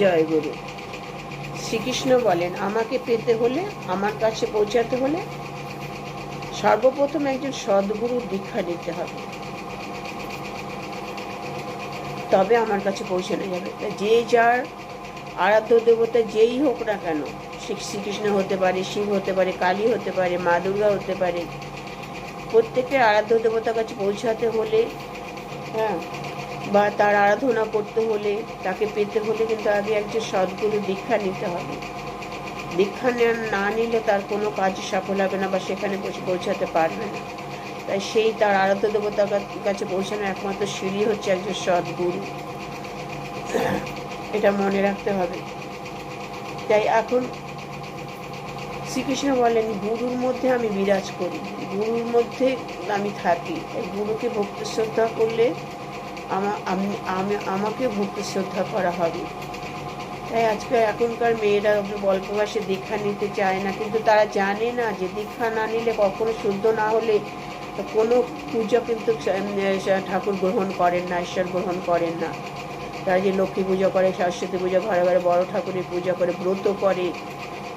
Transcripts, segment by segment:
জয় গুরু। শ্রীকৃষ্ণ বলেন, আমাকে পেতে হলে, আমার কাছে পৌঁছাতে হলে সর্বপ্রথম একজন সদ্গুরুর দীক্ষা নিতে হবে, তবে আমার কাছে পৌঁছানো যাবে। যে যার আরাধ্য দেবতা যেই হোক না কেন, শ্রীকৃষ্ণ হতে পারে, শিব হতে পারে, কালী হতে পারে, মা দুর্গা হতে পারে, প্রত্যেকের আরাধ্য দেবতার কাছে পৌঁছাতে হলে, হ্যাঁ, বা তার আরাধনা করতে হলে, তাকে পেতে হলে কিন্তু আগে একজন সদ্গুরু দীক্ষা নিতে হবে। দীক্ষা না নিলে তার কোনো কাজ সফল হবে না বা সেখানে পৌঁছাতে পারবে না। তাই সেই তার আরাধ্য দেবতার কাছে পৌঁছানোর একমাত্র সিঁড়ি হচ্ছে একজন সদ্গুরু। এটা মনে রাখতে হবে। তাই এখন শ্রীকৃষ্ণ বলেন, গুরুর মধ্যে আমি বিরাজ করি, গুরুর মধ্যে আমি থাকি। গুরুকে ভক্তি শ্রদ্ধা করলে আমাকে ভক্তি শ্রদ্ধা করা হবে। তাই আজকে এখনকার মেয়েরা অল্প বয়সে দীক্ষা নিতে চায় না, কিন্তু তারা জানে না যে দীক্ষা না নিলে, কখনো শুদ্ধ না হলে কোনো পূজা কিন্তু ঠাকুর গ্রহণ করেন না, ঈশ্বর গ্রহণ করেন না। তারা যে লক্ষ্মী পুজো করে, সরস্বতী পুজো, ঘরে ঘরে বড় ঠাকুরের পূজা করে, ব্রত করে,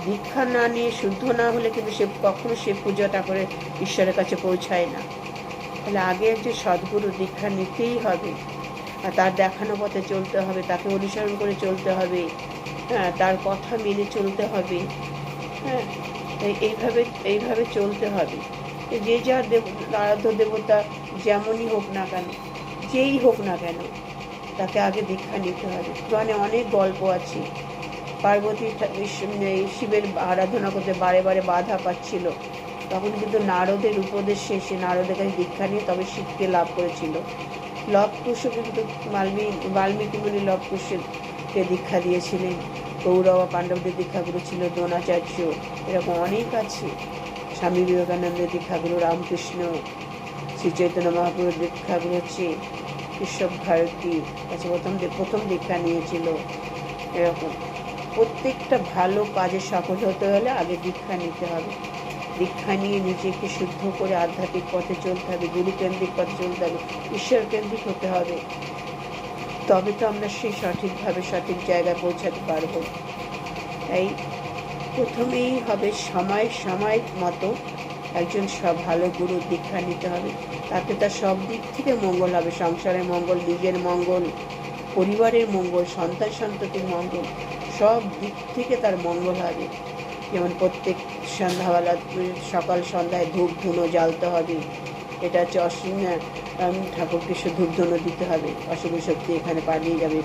দীক্ষা না নিয়ে শুদ্ধ না হলে কিন্তু সে কখনো সে পূজাটা করে ঈশ্বরের কাছে পৌঁছায় না। তাহলে আগে একজন সদ্গুরু দীক্ষা নিতেই হবে, আর তার দেখানো পথে চলতে হবে, তাকে অনুসরণ করে চলতে হবে, হ্যাঁ, তার কথা মেনে চলতে হবে, হ্যাঁ, এইভাবে চলতে হবে। যে যার আরাধ্য দেবতা যেমনই হোক না কেন, যেই হোক না কেন, তাকে আগে দীক্ষা নিতে হবে। পুরাণে অনেক গল্প আছে। পার্বতী শিবের আরাধনা করতে বারে বারে বাধা পাচ্ছিল, তখন কিন্তু নারদের উপদেশে সে নারদের কাছে দীক্ষা নিয়ে তবে শিবকে লাভ করেছিল। লব কুশ কিন্তু বাল্মীকি মুনি লব কুশকে দীক্ষা দিয়েছিলেন। কৌরব পাণ্ডবদের দীক্ষাগুরু ছিল দ্রোণাচার্য। এরকম অনেক আছে। স্বামী বিবেকানন্দের দীক্ষাগুরু রামকৃষ্ণ, শ্রী চৈতন্য মহাপ্রভুর দীক্ষাগুরু হচ্ছে কেশব ভারতী কাছে প্রথম দীক্ষা নিয়েছিল। এরকম প্রত্যেকটা ভালো কাজে সফল হতে হলে আগে দীক্ষা নিতে হবে। দীক্ষা নিয়ে নিজেকে শুদ্ধ করে আধ্যাত্মিক পথে চলতে হবে, গুরুকেন্দ্রিক পথে চলতে হবে, ঈশ্বর কেন্দ্রিক হতে হবে। তবে তো আমরা সেই সঠিকভাবে সঠিক জায়গায় পৌঁছাতে পারব। তাই প্রথমেই হবে সময় মতো একজন ভালো গুরু দীক্ষা নিতে হবে। তাতে তার সব দিক থেকে মঙ্গল হবে, সংসারের মঙ্গল, নিজের মঙ্গল, পরিবারের মঙ্গল, সন্তান সন্ততির মঙ্গল, সব দিক থেকে তার মঙ্গল হবে। যেমন প্রত্যেক সন্ধ্যাবেলা সকাল সন্ধ্যায় ধূপ ধুনো জ্বালতে হবে। এটা হচ্ছে ঠাকুরকে ধূপ ধুনো দিতে হবে। অশুভ শক্তি এখানে পালিয়ে যাবে,